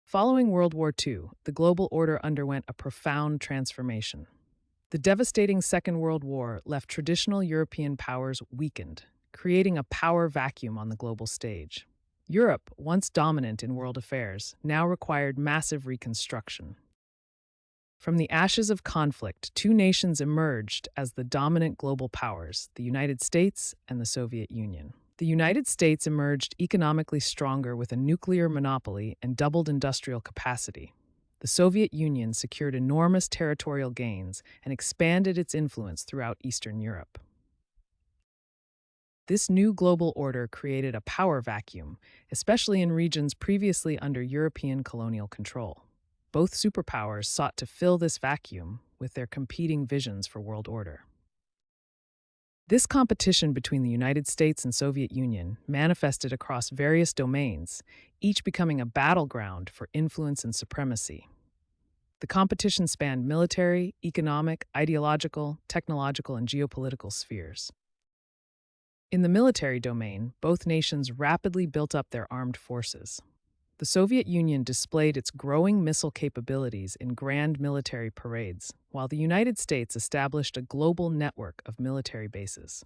Following World War II, the global order underwent a profound transformation. The devastating Second World War left traditional European powers weakened, creating a power vacuum on the global stage. Europe, once dominant in world affairs, now required massive reconstruction. From the ashes of conflict, two nations emerged as the dominant global powers, the United States and the Soviet Union. The United States emerged economically stronger with a nuclear monopoly and doubled industrial capacity. The Soviet Union secured enormous territorial gains and expanded its influence throughout Eastern Europe. This new global order created a power vacuum, especially in regions previously under European colonial control. Both superpowers sought to fill this vacuum with their competing visions for world order. This competition between the United States and Soviet Union manifested across various domains, each becoming a battleground for influence and supremacy. The competition spanned military, economic, ideological, technological, and geopolitical spheres. In the military domain, both nations rapidly built up their armed forces. The Soviet Union displayed its growing missile capabilities in grand military parades, while the United States established a global network of military bases.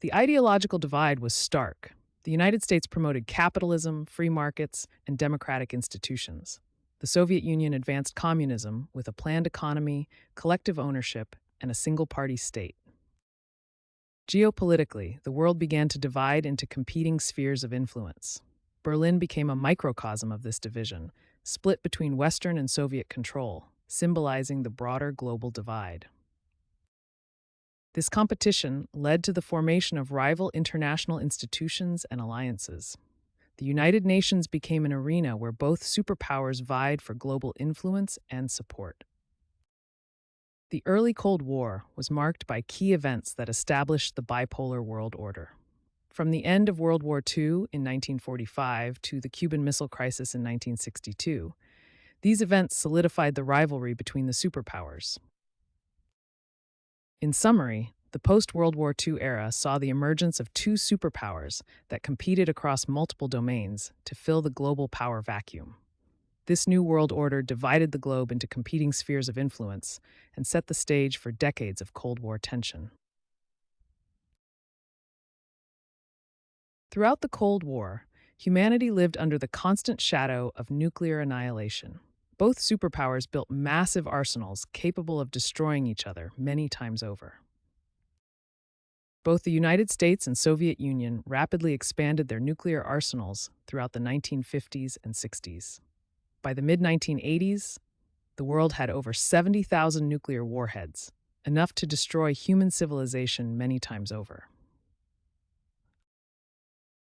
The ideological divide was stark. The United States promoted capitalism, free markets, and democratic institutions. The Soviet Union advanced communism with a planned economy, collective ownership, and a single-party state. Geopolitically, the world began to divide into competing spheres of influence. Berlin became a microcosm of this division, split between Western and Soviet control, symbolizing the broader global divide. This competition led to the formation of rival international institutions and alliances. The United Nations became an arena where both superpowers vied for global influence and support. The early Cold War was marked by key events that established the bipolar world order. From the end of World War II in 1945 to the Cuban Missile Crisis in 1962, these events solidified the rivalry between the superpowers. In summary, the post-World War II era saw the emergence of two superpowers that competed across multiple domains to fill the global power vacuum. This new world order divided the globe into competing spheres of influence and set the stage for decades of Cold War tension. Throughout the Cold War, humanity lived under the constant shadow of nuclear annihilation. Both superpowers built massive arsenals capable of destroying each other many times over. Both the United States and Soviet Union rapidly expanded their nuclear arsenals throughout the 1950s and 60s. By the mid-1980s, the world had over 70,000 nuclear warheads, enough to destroy human civilization many times over.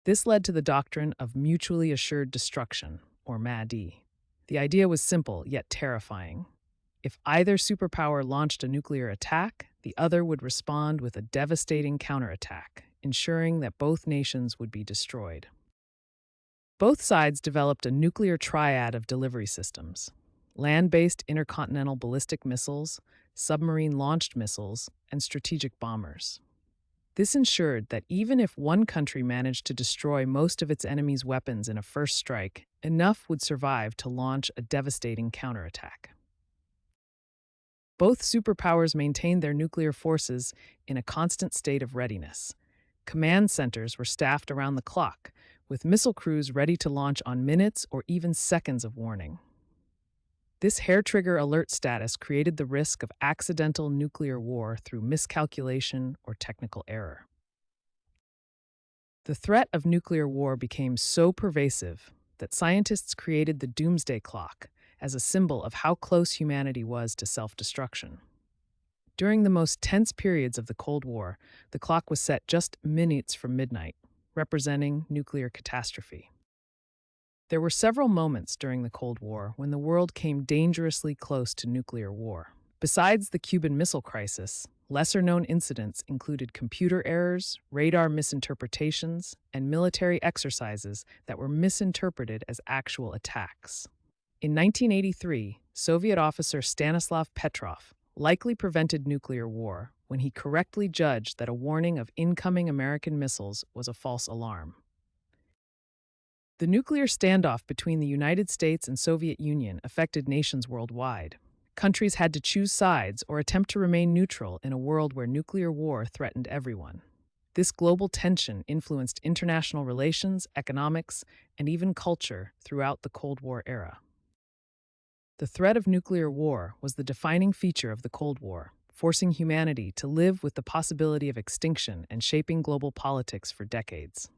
This led to the doctrine of mutually assured destruction, or MAD. The idea was simple yet terrifying. If either superpower launched a nuclear attack, the other would respond with a devastating counterattack, ensuring that both nations would be destroyed. Both sides developed a nuclear triad of delivery systems: land-based intercontinental ballistic missiles, submarine-launched missiles, and strategic bombers. This ensured that even if one country managed to destroy most of its enemy's weapons in a first strike, enough would survive to launch a devastating counterattack. Both superpowers maintained their nuclear forces in a constant state of readiness. Command centers were staffed around the clock, with missile crews ready to launch on minutes or even seconds of warning. This hair-trigger alert status created the risk of accidental nuclear war through miscalculation or technical error. The threat of nuclear war became so pervasive that scientists created the doomsday clock as a symbol of how close humanity was to self-destruction. During the most tense periods of the Cold War, the clock was set just minutes from midnight, representing nuclear catastrophe. There were several moments during the Cold War when the world came dangerously close to nuclear war. Besides the Cuban Missile Crisis, lesser-known incidents included computer errors, radar misinterpretations, and military exercises that were misinterpreted as actual attacks. In 1983, Soviet officer Stanislav Petrov likely prevented nuclear war when he correctly judged that a warning of incoming American missiles was a false alarm. The nuclear standoff between the United States and Soviet Union affected nations worldwide. Countries had to choose sides or attempt to remain neutral in a world where nuclear war threatened everyone. This global tension influenced international relations, economics, and even culture throughout the Cold War era. The threat of nuclear war was the defining feature of the Cold War, forcing humanity to live with the possibility of extinction and shaping global politics for decades.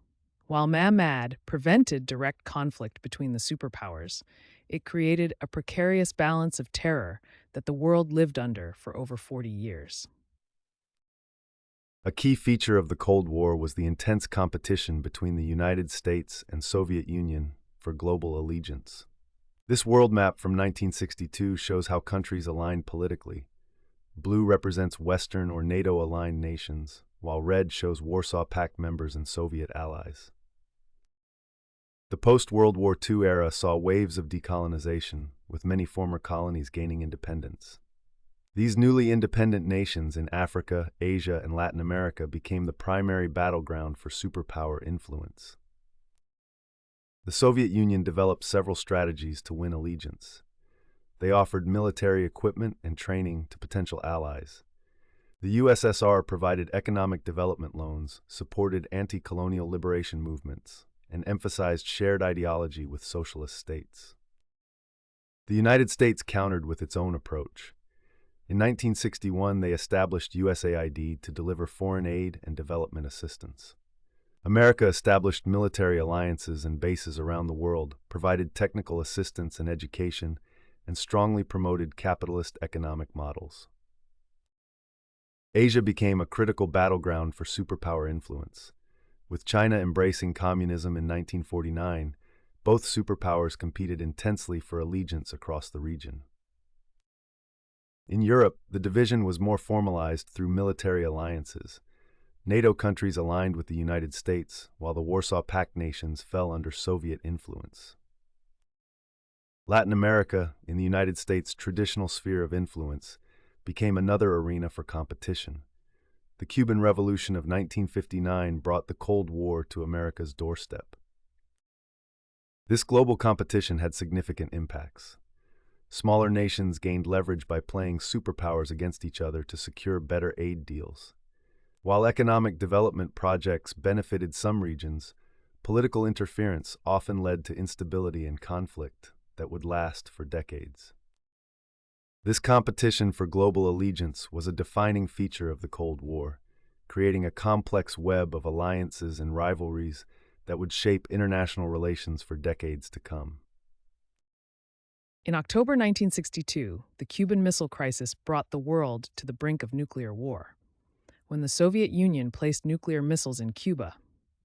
While MAMAD prevented direct conflict between the superpowers, it created a precarious balance of terror that the world lived under for over 40 years. A key feature of the Cold War was the intense competition between the United States and Soviet Union for global allegiance. This world map from 1962 shows how countries aligned politically. Blue represents Western or NATO-aligned nations, while red shows Warsaw Pact members and Soviet allies. The post-World War II era saw waves of decolonization, with many former colonies gaining independence. These newly independent nations in Africa, Asia, and Latin America became the primary battleground for superpower influence. The Soviet Union developed several strategies to win allegiance. They offered military equipment and training to potential allies. The USSR provided economic development loans, supported anti-colonial liberation movements, and emphasized shared ideology with socialist states. The United States countered with its own approach. In 1961, they established USAID to deliver foreign aid and development assistance. America established military alliances and bases around the world, provided technical assistance and education, and strongly promoted capitalist economic models. Asia became a critical battleground for superpower influence. With China embracing communism in 1949, both superpowers competed intensely for allegiance across the region. In Europe, the division was more formalized through military alliances. NATO countries aligned with the United States, while the Warsaw Pact nations fell under Soviet influence. Latin America, in the United States' traditional sphere of influence, became another arena for competition. The Cuban Revolution of 1959 brought the Cold War to America's doorstep. This global competition had significant impacts. Smaller nations gained leverage by playing superpowers against each other to secure better aid deals. While economic development projects benefited some regions, political interference often led to instability and conflict that would last for decades. This competition for global allegiance was a defining feature of the Cold War, creating a complex web of alliances and rivalries that would shape international relations for decades to come. In October 1962, the Cuban Missile Crisis brought the world to the brink of nuclear war, when the Soviet Union placed nuclear missiles in Cuba,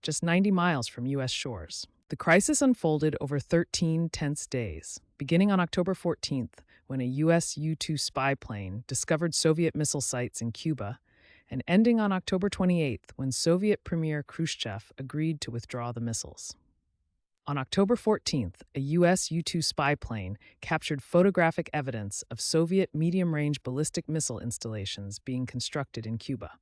just 90 miles from U.S. shores. The crisis unfolded over 13 tense days, beginning on October 14th, when a U.S. U-2 spy plane discovered Soviet missile sites in Cuba, and ending on October 28th, when Soviet Premier Khrushchev agreed to withdraw the missiles. On October 14th, a U.S. U-2 spy plane captured photographic evidence of Soviet medium-range ballistic missile installations being constructed in Cuba.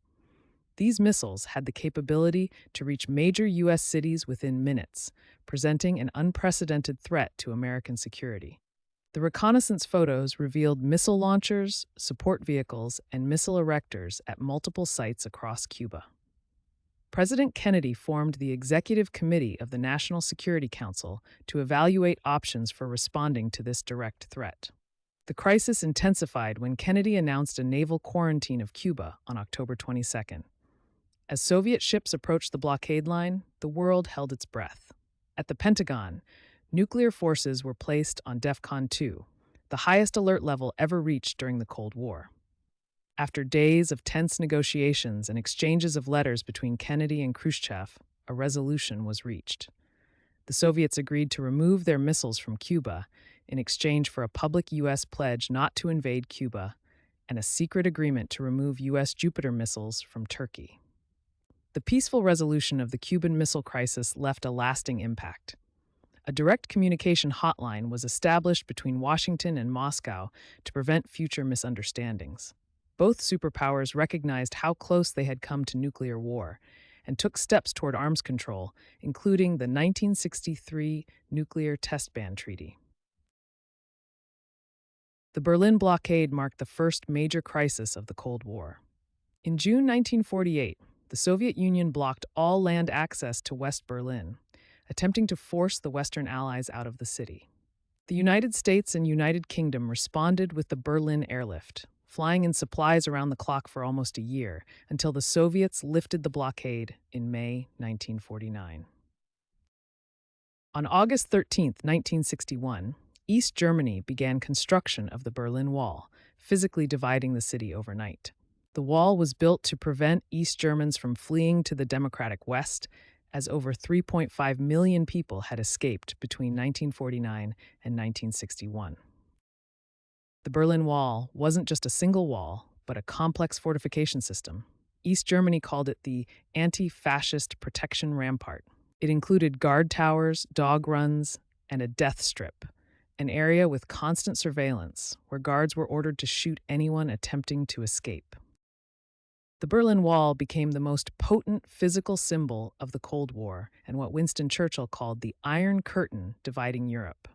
These missiles had the capability to reach major U.S. cities within minutes, presenting an unprecedented threat to American security. The reconnaissance photos revealed missile launchers, support vehicles, and missile erectors at multiple sites across Cuba. President Kennedy formed the Executive Committee of the National Security Council to evaluate options for responding to this direct threat. The crisis intensified when Kennedy announced a naval quarantine of Cuba on October 22nd. As Soviet ships approached the blockade line, the world held its breath. At the Pentagon, nuclear forces were placed on DEFCON 2, the highest alert level ever reached during the Cold War. After days of tense negotiations and exchanges of letters between Kennedy and Khrushchev, a resolution was reached. The Soviets agreed to remove their missiles from Cuba in exchange for a public U.S. pledge not to invade Cuba and a secret agreement to remove U.S. Jupiter missiles from Turkey. The peaceful resolution of the Cuban Missile Crisis left a lasting impact. A direct communication hotline was established between Washington and Moscow to prevent future misunderstandings. Both superpowers recognized how close they had come to nuclear war, and took steps toward arms control, including the 1963 Nuclear Test Ban Treaty. The Berlin blockade marked the first major crisis of the Cold War. In June 1948, the Soviet Union blocked all land access to West Berlin, attempting to force the Western Allies out of the city. The United States and United Kingdom responded with the Berlin airlift, flying in supplies around the clock for almost a year until the Soviets lifted the blockade in May 1949. On August 13, 1961, East Germany began construction of the Berlin Wall, physically dividing the city overnight. The wall was built to prevent East Germans from fleeing to the democratic West, as over 3.5 million people had escaped between 1949 and 1961. The Berlin Wall wasn't just a single wall, but a complex fortification system. East Germany called it the anti-fascist protection rampart. It included guard towers, dog runs, and a death strip, an area with constant surveillance where guards were ordered to shoot anyone attempting to escape. The Berlin Wall became the most potent physical symbol of the Cold War and what Winston Churchill called the Iron Curtain dividing Europe.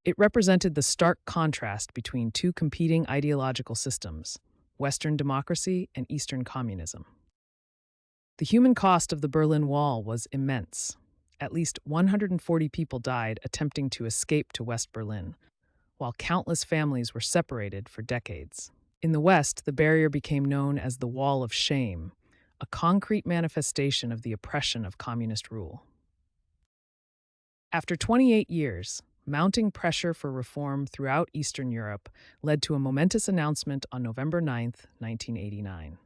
It represented the stark contrast between two competing ideological systems, Western democracy and Eastern communism. The human cost of the Berlin Wall was immense. At least 140 people died attempting to escape to West Berlin, while countless families were separated for decades. In the West, the barrier became known as the Wall of Shame, a concrete manifestation of the oppression of communist rule. After 28 years, mounting pressure for reform throughout Eastern Europe led to a momentous announcement on November 9, 1989.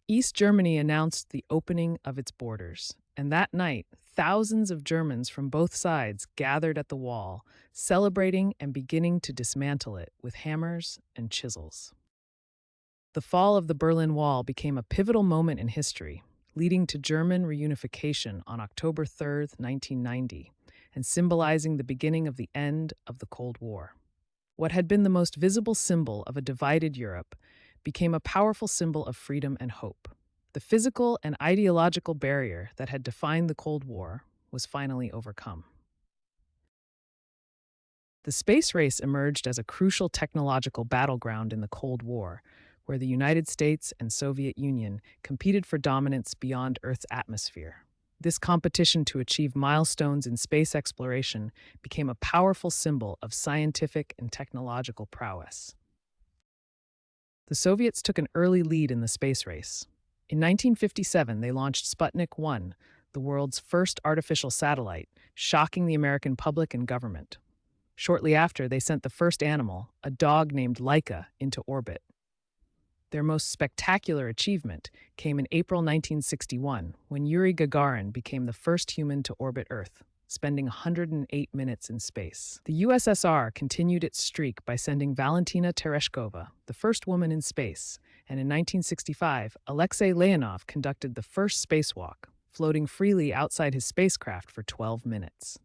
East Germany announced the opening of its borders, and that night, thousands of Germans from both sides gathered at the wall, celebrating and beginning to dismantle it with hammers and chisels. The fall of the Berlin Wall became a pivotal moment in history, leading to German reunification on October 3, 1990, and symbolizing the beginning of the end of the Cold War. What had been the most visible symbol of a divided Europe became a powerful symbol of freedom and hope. The physical and ideological barrier that had defined the Cold War was finally overcome. The space race emerged as a crucial technological battleground in the Cold War, where the United States and Soviet Union competed for dominance beyond Earth's atmosphere. This competition to achieve milestones in space exploration became a powerful symbol of scientific and technological prowess. The Soviets took an early lead in the space race. In 1957, they launched Sputnik 1, the world's first artificial satellite, shocking the American public and government. Shortly after, they sent the first animal, a dog named Laika, into orbit. Their most spectacular achievement came in April 1961, when Yuri Gagarin became the first human to orbit Earth, spending 108 minutes in space. The USSR continued its streak by sending Valentina Tereshkova, the first woman in space, and in 1965, Alexei Leonov conducted the first spacewalk, floating freely outside his spacecraft for 12 minutes.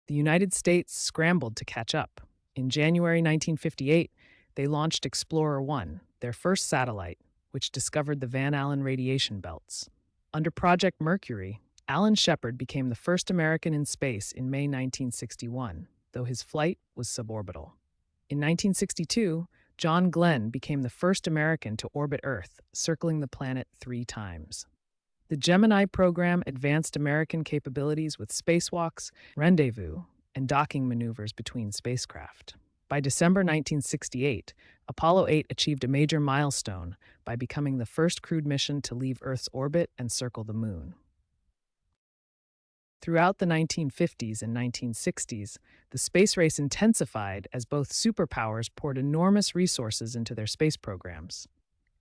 The United States scrambled to catch up. In January 1958, they launched Explorer 1, their first satellite, which discovered the Van Allen radiation belts. Under Project Mercury, Alan Shepard became the first American in space in May 1961, though his flight was suborbital. In 1962, John Glenn became the first American to orbit Earth, circling the planet 3 times. The Gemini program advanced American capabilities with spacewalks, rendezvous, and docking maneuvers between spacecraft. By December 1968, Apollo 8 achieved a major milestone by becoming the first crewed mission to leave Earth's orbit and circle the Moon. Throughout the 1950s and 1960s, the space race intensified as both superpowers poured enormous resources into their space programs.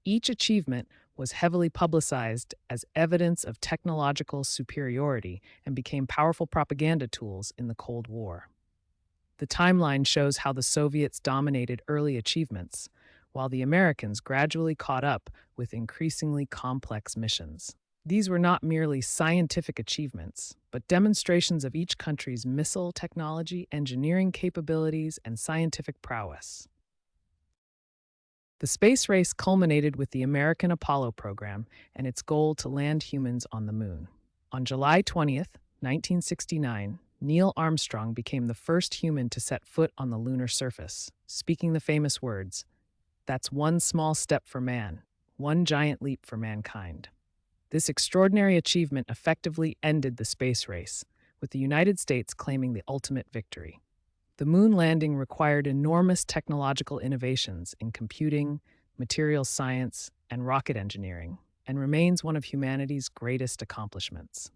Each achievement was heavily publicized as evidence of technological superiority and became powerful propaganda tools in the Cold War. The timeline shows how the Soviets dominated early achievements, while the Americans gradually caught up with increasingly complex missions. These were not merely scientific achievements, but demonstrations of each country's missile technology, engineering capabilities, and scientific prowess. The space race culminated with the American Apollo program and its goal to land humans on the moon. On July 20th, 1969, Neil Armstrong became the first human to set foot on the lunar surface, speaking the famous words, "That's one small step for man, one giant leap for mankind." This extraordinary achievement effectively ended the space race, with the United States claiming the ultimate victory. The moon landing required enormous technological innovations in computing, materials science, and rocket engineering, and remains one of humanity's greatest accomplishments.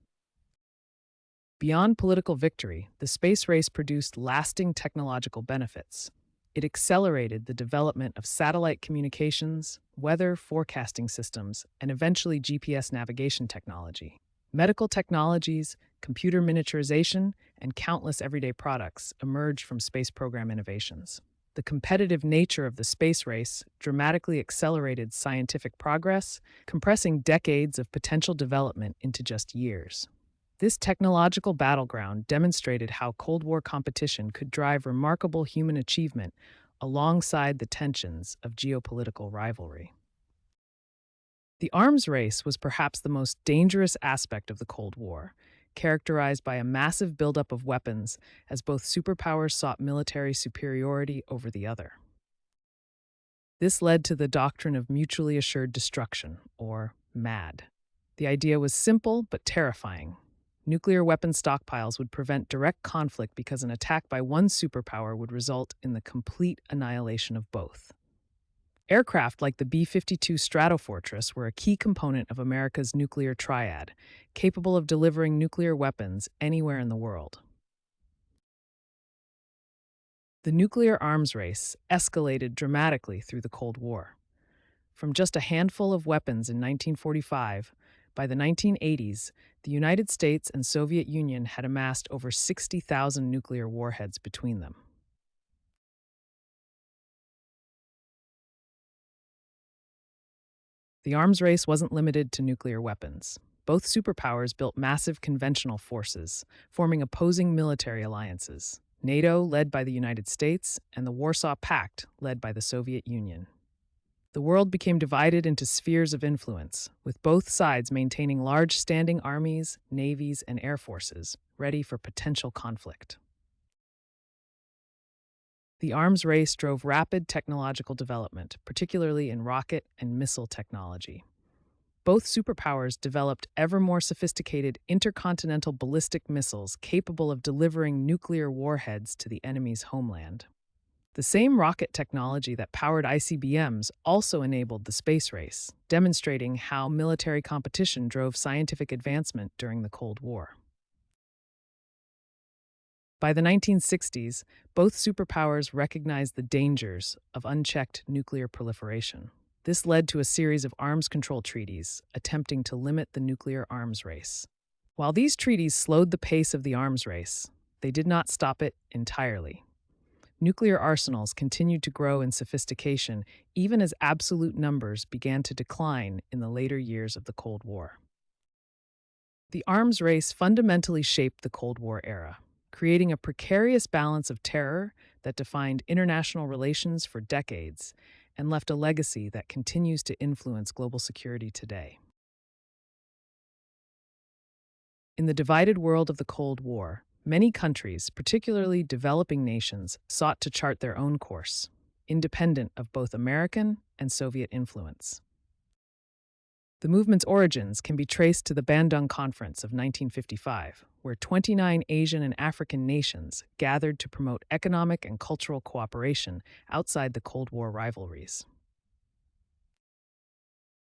Beyond political victory, the space race produced lasting technological benefits. It accelerated the development of satellite communications, weather forecasting systems, and eventually GPS navigation technology. Medical technologies, computer miniaturization, and countless everyday products emerged from space program innovations. The competitive nature of the space race dramatically accelerated scientific progress, compressing decades of potential development into just years. This technological battleground demonstrated how Cold War competition could drive remarkable human achievement alongside the tensions of geopolitical rivalry. The arms race was perhaps the most dangerous aspect of the Cold War, characterized by a massive buildup of weapons as both superpowers sought military superiority over the other. This led to the doctrine of mutually assured destruction, or MAD. The idea was simple but terrifying. Nuclear weapon stockpiles would prevent direct conflict because an attack by one superpower would result in the complete annihilation of both. Aircraft like the B-52 Stratofortress were a key component of America's nuclear triad, capable of delivering nuclear weapons anywhere in the world. The nuclear arms race escalated dramatically through the Cold War. From just a handful of weapons in 1945, by the 1980s, the United States and Soviet Union had amassed over 60,000 nuclear warheads between them. The arms race wasn't limited to nuclear weapons. Both superpowers built massive conventional forces, forming opposing military alliances. NATO, led by the United States, and the Warsaw Pact, led by the Soviet Union. The world became divided into spheres of influence, with both sides maintaining large standing armies, navies, and air forces, ready for potential conflict. The arms race drove rapid technological development, particularly in rocket and missile technology. Both superpowers developed ever more sophisticated intercontinental ballistic missiles capable of delivering nuclear warheads to the enemy's homeland. The same rocket technology that powered ICBMs also enabled the space race, demonstrating how military competition drove scientific advancement during the Cold War. By the 1960s, both superpowers recognized the dangers of unchecked nuclear proliferation. This led to a series of arms control treaties attempting to limit the nuclear arms race. While these treaties slowed the pace of the arms race, they did not stop it entirely. Nuclear arsenals continued to grow in sophistication even as absolute numbers began to decline in the later years of the Cold War. The arms race fundamentally shaped the Cold War era, creating a precarious balance of terror that defined international relations for decades and left a legacy that continues to influence global security today. In the divided world of the Cold War, many countries, particularly developing nations, sought to chart their own course, independent of both American and Soviet influence. The movement's origins can be traced to the Bandung Conference of 1955, where 29 Asian and African nations gathered to promote economic and cultural cooperation outside the Cold War rivalries.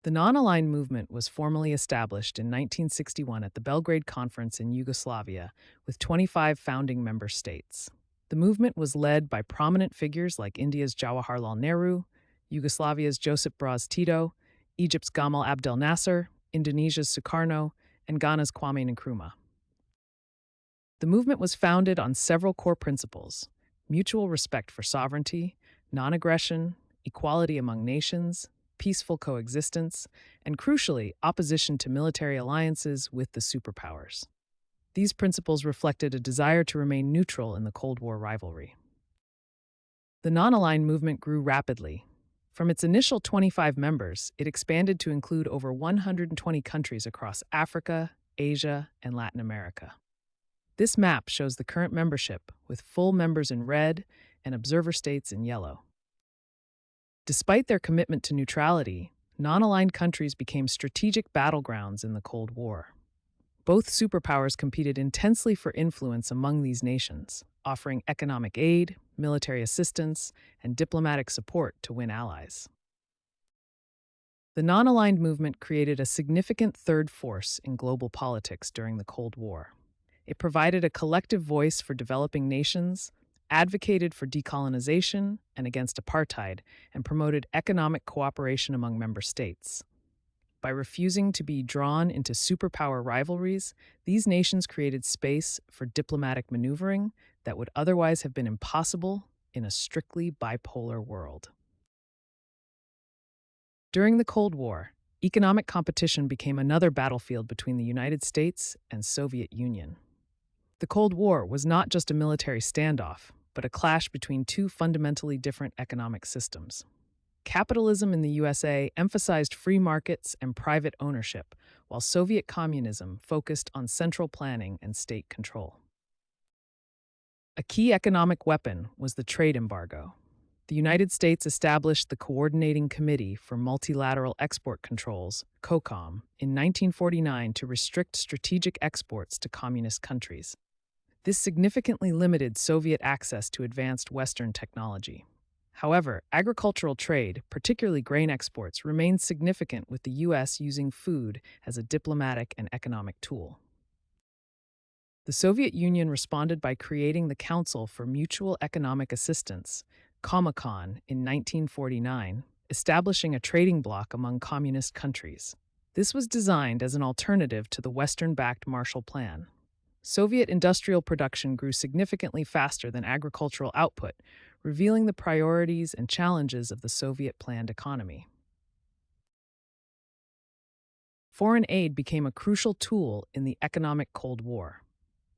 The non-aligned movement was formally established in 1961 at the Belgrade Conference in Yugoslavia, with 25 founding member states. The movement was led by prominent figures like India's Jawaharlal Nehru, Yugoslavia's Josip Broz Tito, Egypt's Gamal Abdel Nasser, Indonesia's Sukarno, and Ghana's Kwame Nkrumah. The movement was founded on several core principles: mutual respect for sovereignty, non-aggression, equality among nations, peaceful coexistence, and crucially, opposition to military alliances with the superpowers. These principles reflected a desire to remain neutral in the Cold War rivalry. The non-aligned movement grew rapidly. From its initial 25 members, it expanded to include over 120 countries across Africa, Asia, and Latin America. This map shows the current membership, with full members in red and observer states in yellow. Despite their commitment to neutrality, non-aligned countries became strategic battlegrounds in the Cold War. Both superpowers competed intensely for influence among these nations, offering economic aid, military assistance, and diplomatic support to win allies. The non-aligned movement created a significant third force in global politics during the Cold War. It provided a collective voice for developing nations, advocated for decolonization and against apartheid, and promoted economic cooperation among member states. By refusing to be drawn into superpower rivalries, these nations created space for diplomatic maneuvering that would otherwise have been impossible in a strictly bipolar world. During the Cold War, economic competition became another battlefield between the United States and Soviet Union. The Cold War was not just a military standoff, but a clash between two fundamentally different economic systems. Capitalism in the USA emphasized free markets and private ownership, while Soviet communism focused on central planning and state control. A key economic weapon was the trade embargo. The United States established the Coordinating Committee for Multilateral Export Controls, COCOM, in 1949 to restrict strategic exports to communist countries. This significantly limited Soviet access to advanced Western technology. However, agricultural trade, particularly grain exports, remained significant, with the U.S. using food as a diplomatic and economic tool. The Soviet Union responded by creating the Council for Mutual Economic Assistance, Comecon, in 1949, establishing a trading bloc among communist countries. This was designed as an alternative to the Western-backed Marshall Plan. Soviet industrial production grew significantly faster than agricultural output, revealing the priorities and challenges of the Soviet planned economy. Foreign aid became a crucial tool in the economic Cold War.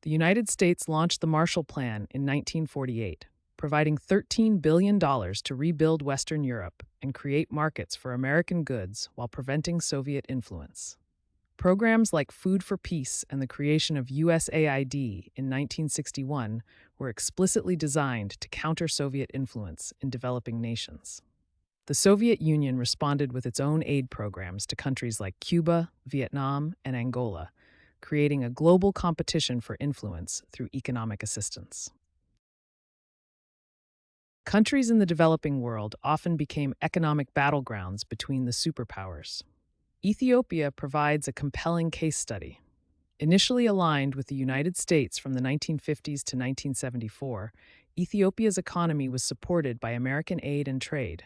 The United States launched the Marshall Plan in 1948, providing $13 billion to rebuild Western Europe and create markets for American goods while preventing Soviet influence. Programs like Food for Peace and the creation of USAID in 1961 were explicitly designed to counter Soviet influence in developing nations. The Soviet Union responded with its own aid programs to countries like Cuba, Vietnam, and Angola, creating a global competition for influence through economic assistance. Countries in the developing world often became economic battlegrounds between the superpowers. Ethiopia provides a compelling case study. Initially aligned with the United States from the 1950s to 1974, Ethiopia's economy was supported by American aid and trade.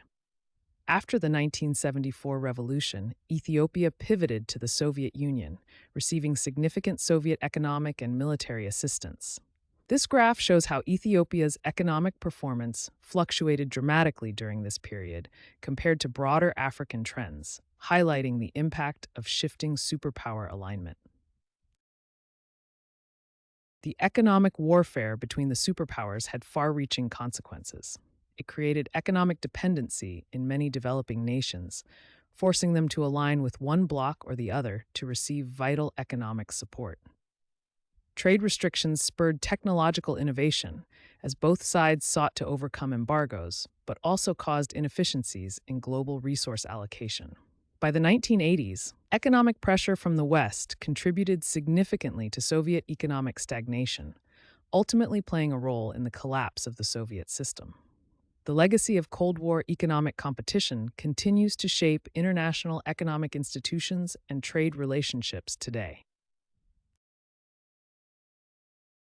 After the 1974 revolution, Ethiopia pivoted to the Soviet Union, receiving significant Soviet economic and military assistance. This graph shows how Ethiopia's economic performance fluctuated dramatically during this period compared to broader African trends, highlighting the impact of shifting superpower alignment. The economic warfare between the superpowers had far-reaching consequences. It created economic dependency in many developing nations, forcing them to align with one bloc or the other to receive vital economic support. Trade restrictions spurred technological innovation, as both sides sought to overcome embargoes, but also caused inefficiencies in global resource allocation. By the 1980s, economic pressure from the West contributed significantly to Soviet economic stagnation, ultimately playing a role in the collapse of the Soviet system. The legacy of Cold War economic competition continues to shape international economic institutions and trade relationships today.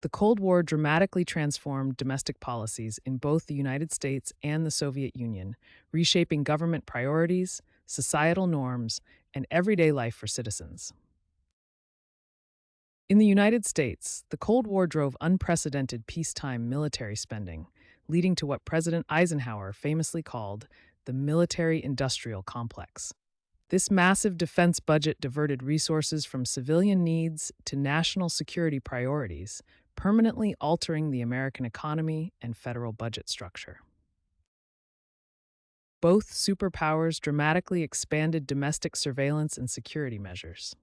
The Cold War dramatically transformed domestic policies in both the United States and the Soviet Union, reshaping government priorities, societal norms, and everyday life for citizens. In the United States, the Cold War drove unprecedented peacetime military spending, leading to what President Eisenhower famously called the military-industrial complex. This massive defense budget diverted resources from civilian needs to national security priorities, permanently altering the American economy and federal budget structure. Both superpowers dramatically expanded domestic surveillance and security measures.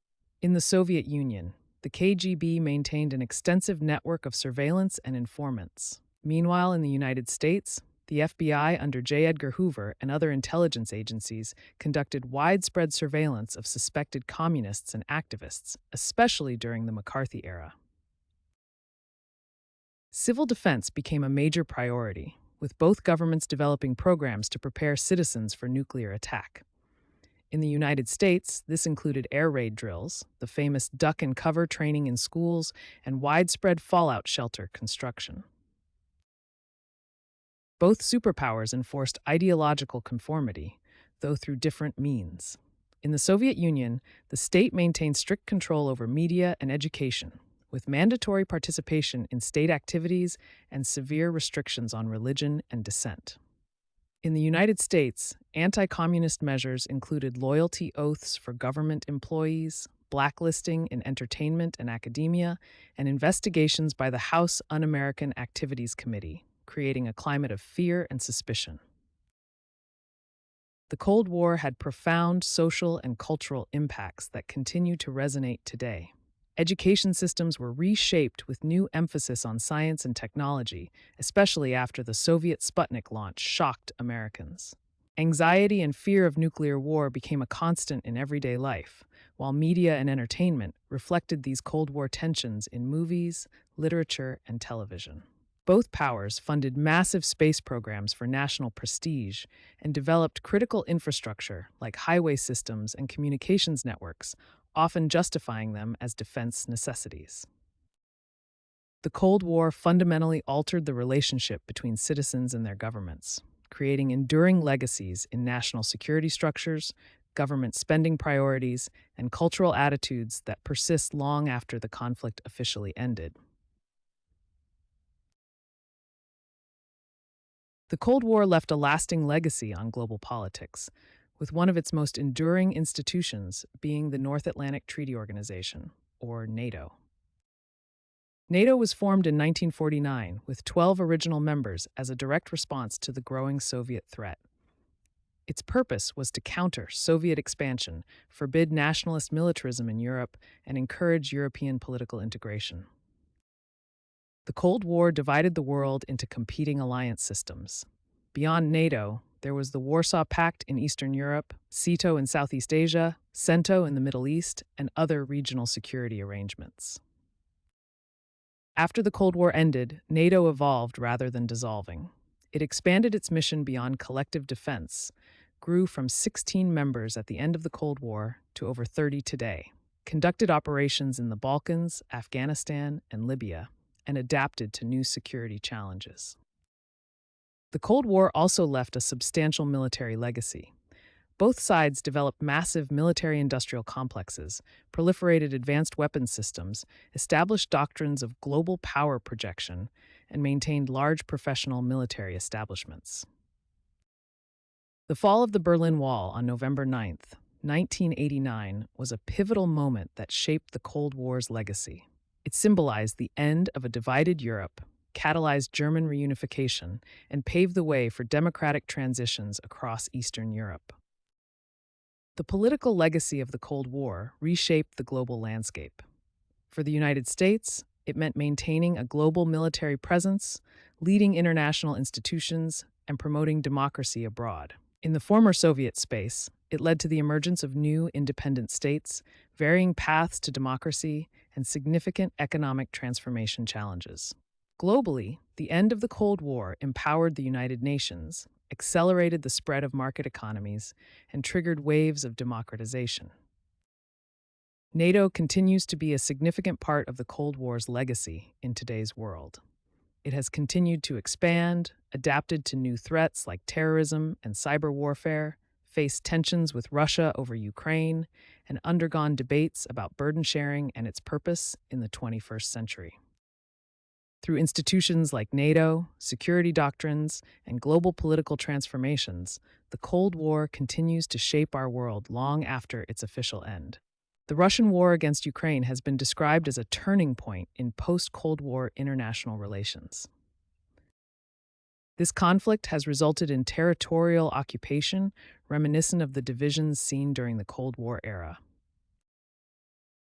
In the Soviet Union, the KGB maintained an extensive network of surveillance and informants. Meanwhile, in the United States, the FBI under J. Edgar Hoover and other intelligence agencies conducted widespread surveillance of suspected communists and activists, especially during the McCarthy era. Civil defense became a major priority, with both governments developing programs to prepare citizens for nuclear attack. In the United States, this included air raid drills, the famous duck and cover training in schools, and widespread fallout shelter construction. Both superpowers enforced ideological conformity, though through different means. In the Soviet Union, the state maintained strict control over media and education, with mandatory participation in state activities and severe restrictions on religion and dissent. In the United States, anti-communist measures included loyalty oaths for government employees, blacklisting in entertainment and academia, and investigations by the House Un-American Activities Committee, creating a climate of fear and suspicion. The Cold War had profound social and cultural impacts that continue to resonate today. Education systems were reshaped with new emphasis on science and technology, especially after the Soviet Sputnik launch shocked Americans. Anxiety and fear of nuclear war became a constant in everyday life, while media and entertainment reflected these Cold War tensions in movies, literature, and television. Both powers funded massive space programs for national prestige and developed critical infrastructure like highway systems and communications networks, often justifying them as defense necessities. The Cold War fundamentally altered the relationship between citizens and their governments, creating enduring legacies in national security structures, government spending priorities, and cultural attitudes that persist long after the conflict officially ended. The Cold War left a lasting legacy on global politics, with one of its most enduring institutions being the North Atlantic Treaty Organization, or NATO. NATO was formed in 1949 with 12 original members as a direct response to the growing Soviet threat. Its purpose was to counter Soviet expansion, forbid nationalist militarism in Europe, and encourage European political integration. The Cold War divided the world into competing alliance systems. Beyond NATO, there was the Warsaw Pact in Eastern Europe, SEATO in Southeast Asia, CENTO in the Middle East, and other regional security arrangements. After the Cold War ended, NATO evolved rather than dissolving. It expanded its mission beyond collective defense, grew from 16 members at the end of the Cold War to over 30 today, conducted operations in the Balkans, Afghanistan, and Libya, and adapted to new security challenges. The Cold War also left a substantial military legacy. Both sides developed massive military-industrial complexes, proliferated advanced weapons systems, established doctrines of global power projection, and maintained large professional military establishments. The fall of the Berlin Wall on November 9th, 1989, was a pivotal moment that shaped the Cold War's legacy. It symbolized the end of a divided Europe, catalyzed German reunification, and paved the way for democratic transitions across Eastern Europe. The political legacy of the Cold War reshaped the global landscape. For the United States, it meant maintaining a global military presence, leading international institutions, and promoting democracy abroad. In the former Soviet space, it led to the emergence of new independent states, varying paths to democracy, and significant economic transformation challenges. Globally, the end of the Cold War empowered the United Nations, accelerated the spread of market economies, and triggered waves of democratization. NATO continues to be a significant part of the Cold War's legacy in today's world. It has continued to expand, adapted to new threats like terrorism and cyber warfare, faced tensions with Russia over Ukraine, and undergone debates about burden sharing and its purpose in the 21st century. Through institutions like NATO, security doctrines, and global political transformations, the Cold War continues to shape our world long after its official end. The Russian war against Ukraine has been described as a turning point in post-Cold War international relations. This conflict has resulted in territorial occupation reminiscent of the divisions seen during the Cold War era.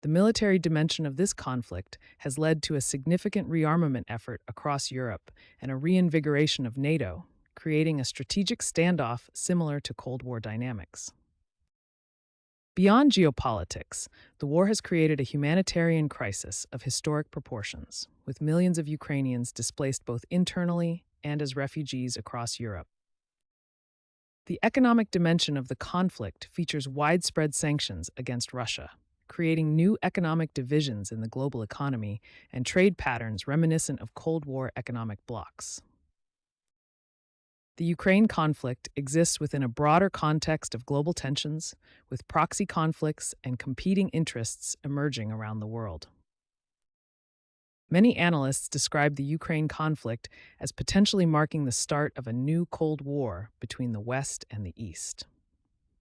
The military dimension of this conflict has led to a significant rearmament effort across Europe and a reinvigoration of NATO, creating a strategic standoff similar to Cold War dynamics. Beyond geopolitics, the war has created a humanitarian crisis of historic proportions, with millions of Ukrainians displaced both internally and as refugees across Europe. The economic dimension of the conflict features widespread sanctions against Russia, creating new economic divisions in the global economy and trade patterns reminiscent of Cold War economic blocs. The Ukraine conflict exists within a broader context of global tensions, with proxy conflicts and competing interests emerging around the world. Many analysts describe the Ukraine conflict as potentially marking the start of a new Cold War between the West and the East.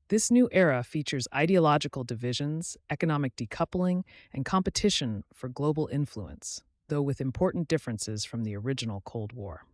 This new era features ideological divisions, economic decoupling, and competition for global influence, though with important differences from the original Cold War.